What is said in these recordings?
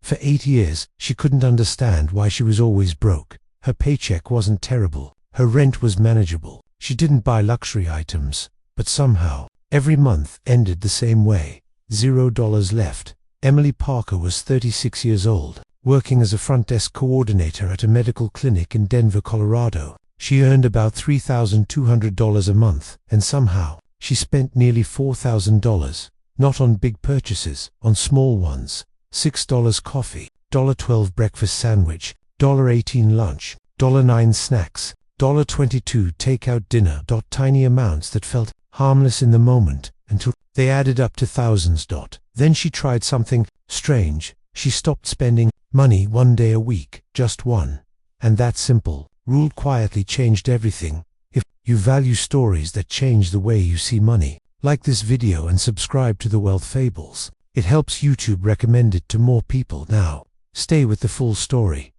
For 8 years, she couldn't understand why she was always broke. Her paycheck wasn't terrible. Her rent was manageable. She didn't buy luxury items. But somehow, every month ended the same way. $0 left. Emily Parker was 36 years old, working as a front desk coordinator at a medical clinic in Denver, Colorado. She earned about $3,200 a month, and somehow, she spent nearly $4,000. Not on big purchases, on small ones. $6 coffee, $12 breakfast sandwich, $18 lunch, $9 snacks, $22 takeout dinner. Tiny amounts that felt harmless in the moment until they added up to thousands. Then she tried something strange. She stopped spending money one day a week, just one. And that simple rule quietly changed everything. If you value stories that change the way you see money, like this video and subscribe to the Wealth Fables. It helps YouTube recommend it to more people. Now, stay with the full story.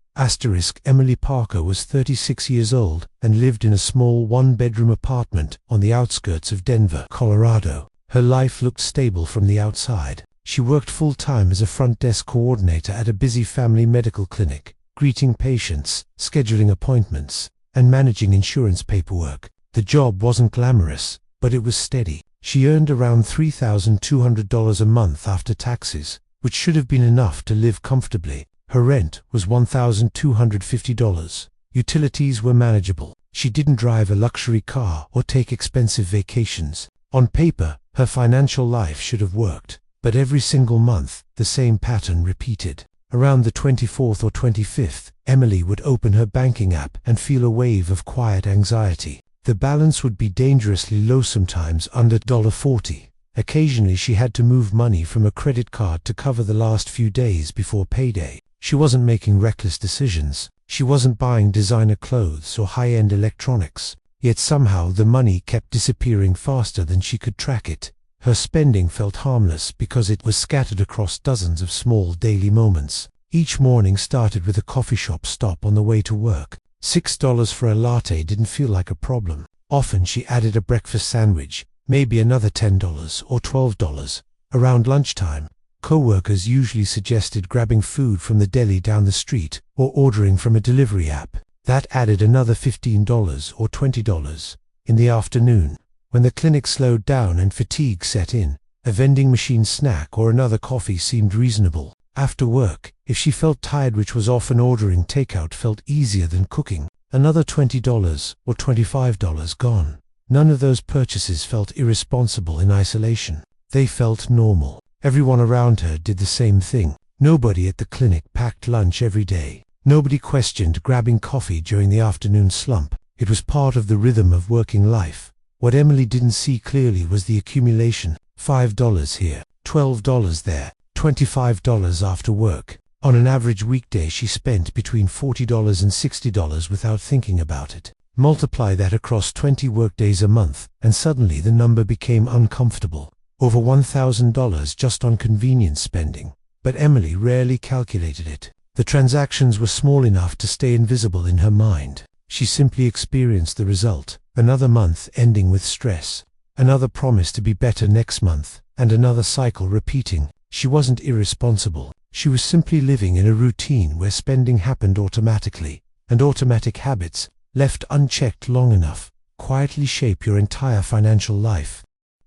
Emily Parker was 36 years old and lived in a small one-bedroom apartment on the outskirts of Denver, Colorado. Her life looked stable from the outside. She worked full-time as a front desk coordinator at a busy family medical clinic, greeting patients, scheduling appointments, and managing insurance paperwork. The job wasn't glamorous, but it was steady. She earned around $3,200 a month after taxes, which should have been enough to live comfortably. Her rent was $1,250. Utilities were manageable. She didn't drive a luxury car or take expensive vacations. On paper, her financial life should have worked, but every single month, the same pattern repeated. Around the 24th or 25th, Emily would open her banking app and feel a wave of quiet anxiety. The balance would be dangerously low, sometimes under $40. Occasionally she had to move money from a credit card to cover the last few days before payday. She wasn't making reckless decisions. She wasn't buying designer clothes or high-end electronics. Yet somehow the money kept disappearing faster than she could track it. Her spending felt harmless because it was scattered across dozens of small daily moments. Each morning started with a coffee shop stop on the way to work. $6 for a latte didn't feel like a problem. Often she added a breakfast sandwich, maybe another $10 or $12. Around lunchtime, co-workers usually suggested grabbing food from the deli down the street or ordering from a delivery app. That added another $15 or $20. In the afternoon, when the clinic slowed down and fatigue set in, a vending machine snack or another coffee seemed reasonable. After work, if she felt tired, which was often, ordering takeout felt easier than cooking. Another $20 or $25 gone. None of those purchases felt irresponsible in isolation. They felt normal. Everyone around her did the same thing. Nobody at the clinic packed lunch every day. Nobody questioned grabbing coffee during the afternoon slump. It was part of the rhythm of working life. What Emily didn't see clearly was the accumulation. $5 here, $12 there, $25 after work. On an average weekday she spent between $40 and $60 without thinking about it. Multiply that across 20 workdays a month, and suddenly the number became uncomfortable. Over $1,000 just on convenience spending. But Emily rarely calculated it. The transactions were small enough to stay invisible in her mind. She simply experienced the result. Another month ending with stress. Another promise to be better next month, and another cycle repeating. She wasn't irresponsible. She was simply living in a routine where spending happened automatically, and automatic habits, left unchecked long enough, quietly shape your entire financial life.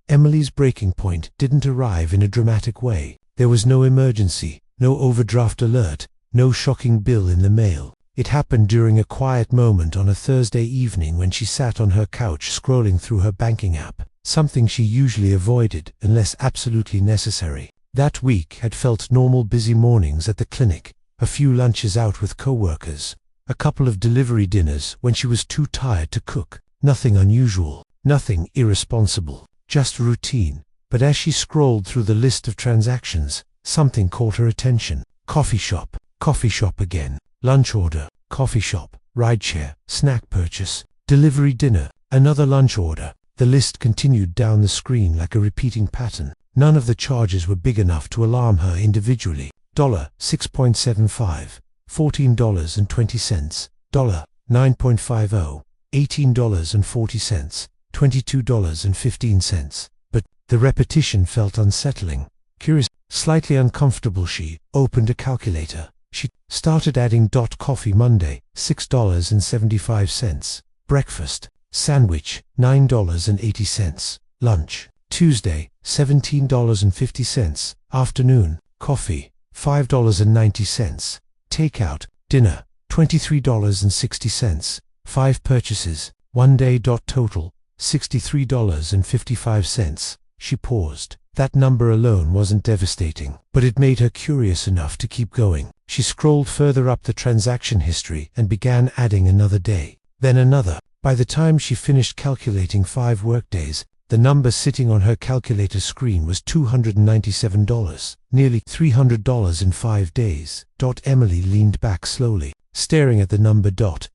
Emily's breaking point didn't arrive in a dramatic way. There was no emergency, no overdraft alert, no shocking bill in the mail. It happened during a quiet moment on a Thursday evening when she sat on her couch scrolling through her banking app, something she usually avoided unless absolutely necessary. That week had felt normal: busy mornings at the clinic, a few lunches out with co-workers, a couple of delivery dinners when she was too tired to cook. Nothing unusual, nothing irresponsible, just routine. But as she scrolled through the list of transactions, something caught her attention. Coffee shop again. Lunch order, coffee shop, rideshare, snack purchase, delivery dinner, another lunch order. The list continued down the screen like a repeating pattern. None of the charges were big enough to alarm her individually. $6.75, $14.20, $9.50, $18.40, $22.15. But the repetition felt unsettling. Curious, Slightly uncomfortable, she opened a calculator. She started adding. Coffee Monday, $6.75. Breakfast, sandwich, $9.80. Lunch, Tuesday, $17.50. Afternoon, coffee, $5.90. Takeout, dinner, $23.60. 5 purchases, 1 day. Total, $63.55. She paused. That number alone wasn't devastating, but it made her curious enough to keep going. She scrolled further up the transaction history and began adding another day, then another. By the time she finished calculating 5 workdays, the number sitting on her calculator screen was $297, nearly $300 in 5 days. Emily leaned back slowly, staring at the number.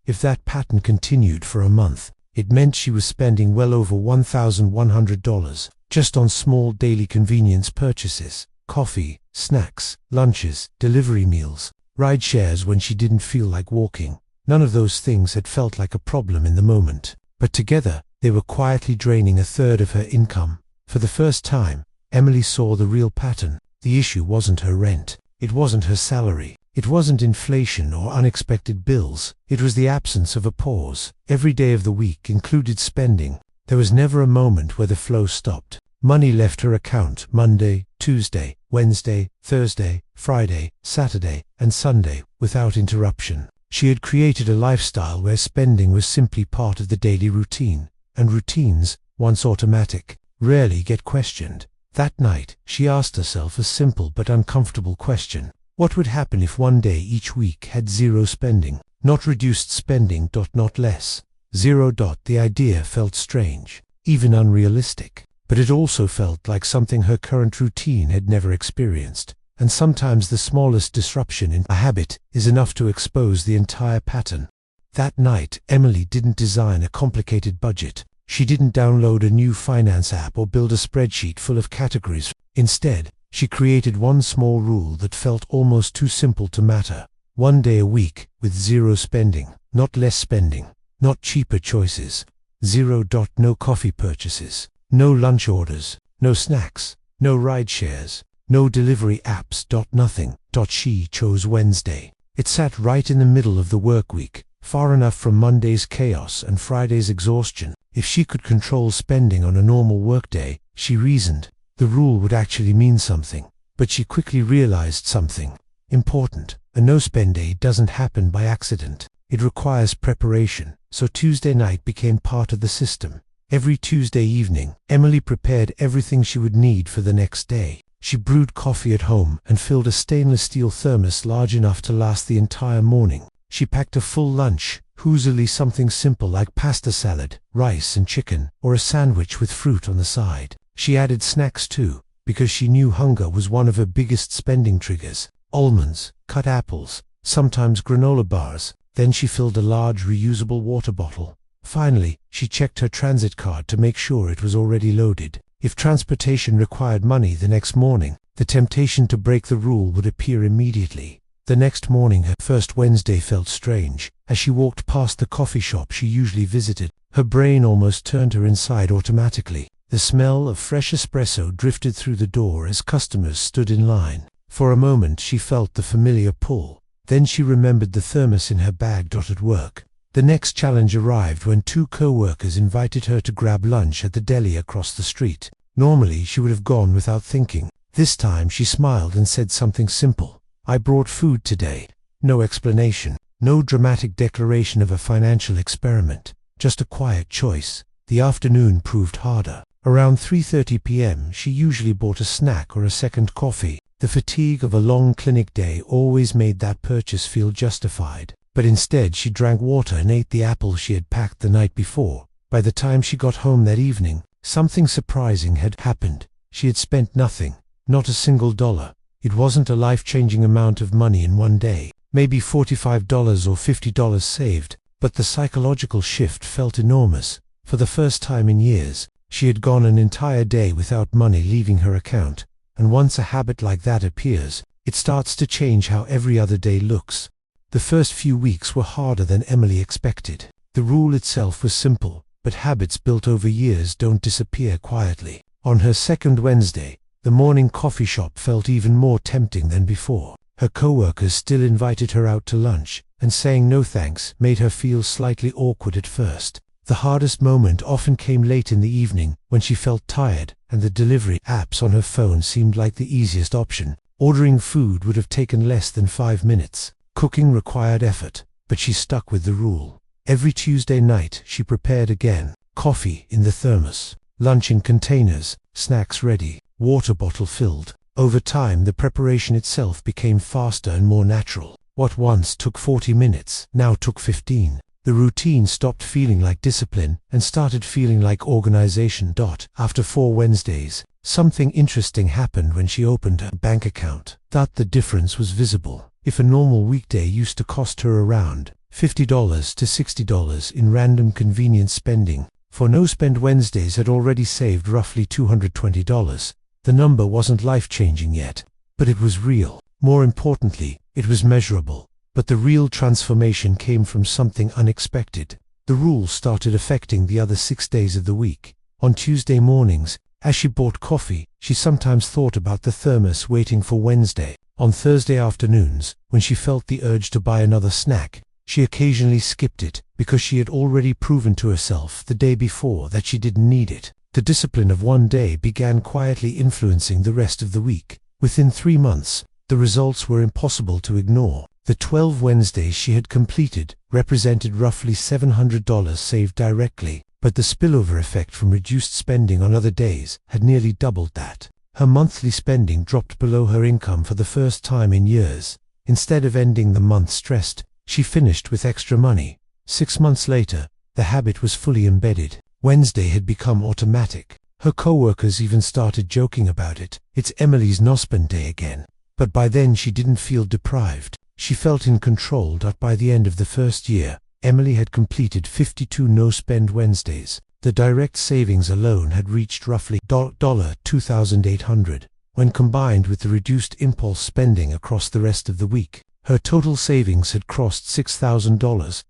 If that pattern continued for a month, it meant she was spending well over $1,100 just on small daily convenience purchases: coffee, snacks, lunches, delivery meals, ride shares when she didn't feel like walking. None of those things had felt like a problem in the moment, but together they were quietly draining a third of her income. For the first time, Emily saw the real pattern. The issue wasn't her rent. It wasn't her salary. It wasn't inflation or unexpected bills. It was the absence of a pause. Every day of the week included spending. There was never a moment where the flow stopped. Money left her account Monday, Tuesday, Wednesday, Thursday, Friday, Saturday, and Sunday without interruption. She had created a lifestyle where spending was simply part of the daily routine, and routines, once automatic, rarely get questioned. That night, she asked herself a simple but uncomfortable question. What would happen if one day each week had zero spending? Not reduced spending, not less. Zero. The idea felt strange, even unrealistic, but it also felt like something her current routine had never experienced. And sometimes the smallest disruption in a habit is enough to expose the entire pattern. That night, Emily didn't design a complicated budget. She didn't download a new finance app or build a spreadsheet full of categories. Instead, she created one small rule that felt almost too simple to matter. 1 day a week with zero spending, not less spending, not cheaper choices. 0. No coffee purchases, no lunch orders, no snacks, no ride shares, no delivery apps. Nothing. She chose Wednesday. It sat right in the middle of the work week, far enough from Monday's chaos and Friday's exhaustion. If she could control spending on a normal workday, she reasoned, the rule would actually mean something. But she quickly realized something important. A no-spend day doesn't happen by accident. It requires preparation. So Tuesday night became part of the system. Every Tuesday evening, Emily prepared everything she would need for the next day. She brewed coffee at home and filled a stainless steel thermos large enough to last the entire morning. She packed a full lunch, usually something simple like pasta salad, rice and chicken, or a sandwich with fruit on the side. She added snacks too, because she knew hunger was one of her biggest spending triggers. Almonds, cut apples, sometimes granola bars. Then she filled a large reusable water bottle. Finally, she checked her transit card to make sure it was already loaded. If transportation required money the next morning, the temptation to break the rule would appear immediately. The next morning, her first Wednesday, felt strange. As she walked past the coffee shop she usually visited, her brain almost turned her inside automatically. The smell of fresh espresso drifted through the door as customers stood in line. For a moment she felt the familiar pull. Then she remembered the thermos in her bag. At work, the next challenge arrived when 2 co-workers invited her to grab lunch at the deli across the street. Normally she would have gone without thinking. This time she smiled and said something simple. "I brought food today." No explanation, no dramatic declaration of a financial experiment, just a quiet choice. The afternoon proved harder. Around 3:30 p.m. she usually bought a snack or a second coffee. The fatigue of a long clinic day always made that purchase feel justified. But instead she drank water and ate the apple she had packed the night before. By the time she got home that evening, something surprising had happened. She had spent nothing, not a single dollar. It wasn't a life-changing amount of money in one day, maybe $45 or $50 saved, but the psychological shift felt enormous. For the first time in years, she had gone an entire day without money leaving her account. And once a habit like that appears, it starts to change how every other day looks. The first few weeks were harder than Emily expected. The rule itself was simple, but habits built over years don't disappear quietly. On her second Wednesday, The morning coffee shop felt even more tempting than before. Her coworkers still invited her out to lunch, and saying no thanks made her feel slightly awkward at first. The hardest moment often came late in the evening, when she felt tired, and the delivery apps on her phone seemed like the easiest option. Ordering food would have taken less than 5 minutes. Cooking required effort, but she stuck with the rule. Every Tuesday night she prepared again. Coffee in the thermos, lunch in containers, snacks ready, water bottle filled. Over time the preparation itself became faster and more natural. What once took 40 minutes now took 15. The routine stopped feeling like discipline and started feeling like organization. After 4 Wednesdays, something interesting happened when she opened her bank account. The difference was visible. If a normal weekday used to cost her around $50 to $60 in random convenience spending, for no-spend Wednesdays had already saved roughly $220. The number wasn't life-changing yet, but it was real. More importantly, it was measurable. But the real transformation came from something unexpected. The rule started affecting the other 6 days of the week. On Tuesday mornings, as she bought coffee, she sometimes thought about the thermos waiting for Wednesday. On Thursday afternoons, when she felt the urge to buy another snack, she occasionally skipped it because she had already proven to herself the day before that she didn't need it. The discipline of one day began quietly influencing the rest of the week. Within 3 months, the results were impossible to ignore. The 12 Wednesdays she had completed represented roughly $700 saved directly, but the spillover effect from reduced spending on other days had nearly doubled that. Her monthly spending dropped below her income for the first time in years. Instead of ending the month stressed, she finished with extra money. 6 months later, the habit was fully embedded. Wednesday had become automatic. Her coworkers even started joking about it. It's Emily's no-spend day again. But by then she didn't feel deprived. She felt in control. By the end of the first year, Emily had completed 52 no-spend Wednesdays. The direct savings alone had reached roughly $2,800. When combined with the reduced impulse spending across the rest of the week, her total savings had crossed $6,000.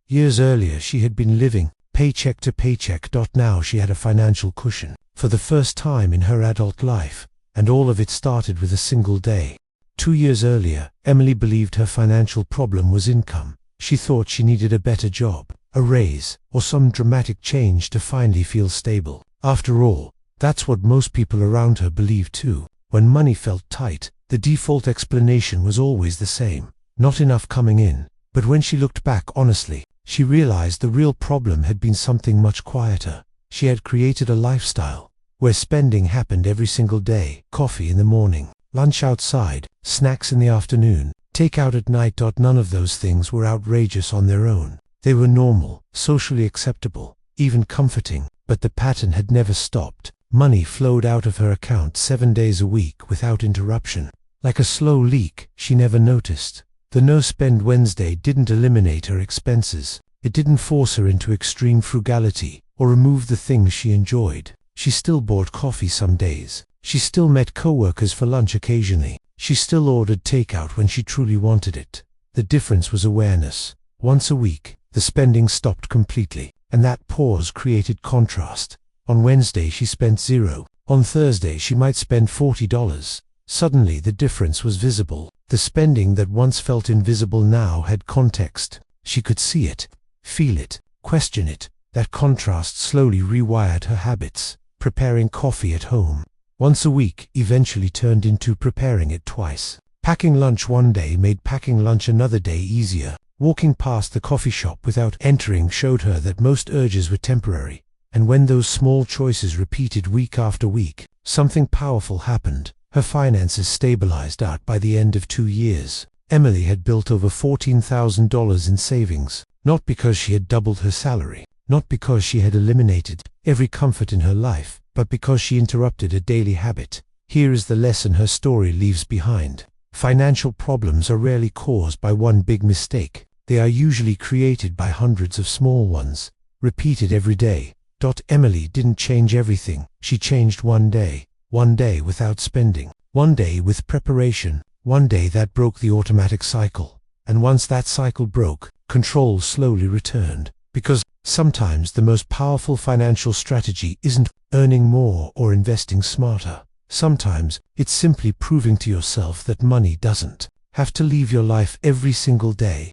Years earlier she had been living paycheck to paycheck. Now she had a financial cushion for the first time in her adult life, and all of it started with a single day. 2 years earlier, Emily believed her financial problem was income. She thought she needed a better job, a raise, or some dramatic change to finally feel stable. After all, that's what most people around her believed too. When money felt tight, the default explanation was always the same: not enough coming in. But when she looked back honestly, she realized the real problem had been something much quieter. She had created a lifestyle where spending happened every single day: coffee in the morning, lunch outside, snacks in the afternoon, takeout at night. None of those things were outrageous on their own. They were normal, socially acceptable, even comforting, but the pattern had never stopped. Money flowed out of her account 7 days a week without interruption. Like a slow leak, she never noticed. The no-spend Wednesday didn't eliminate her expenses. It didn't force her into extreme frugality or remove the things she enjoyed. She still bought coffee some days. She still met coworkers for lunch occasionally. She still ordered takeout when she truly wanted it. The difference was awareness. Once a week, the spending stopped completely, and that pause created contrast. On Wednesday she spent $0. On Thursday she might spend $40. Suddenly the difference was visible. The spending that once felt invisible now had context. She could see it, feel it, question it. That contrast slowly rewired her habits. Preparing coffee at home once a week eventually turned into preparing it twice. Packing lunch one day made packing lunch another day easier. Walking past the coffee shop without entering showed her that most urges were temporary. And when those small choices repeated week after week, something powerful happened. Her finances stabilized out. By the end of 2 years, Emily had built over $14,000 in savings, not because she had doubled her salary, not because she had eliminated every comfort in her life, but because she interrupted a daily habit. Here is the lesson her story leaves behind. Financial problems are rarely caused by one big mistake. They are usually created by hundreds of small ones, repeated every day. Emily didn't change everything. She changed one day without spending, one day with preparation, one day that broke the automatic cycle. And once that cycle broke, control slowly returned. Because sometimes the most powerful financial strategy isn't earning more or investing smarter. Sometimes it's simply proving to yourself that money doesn't have to leave your life every single day.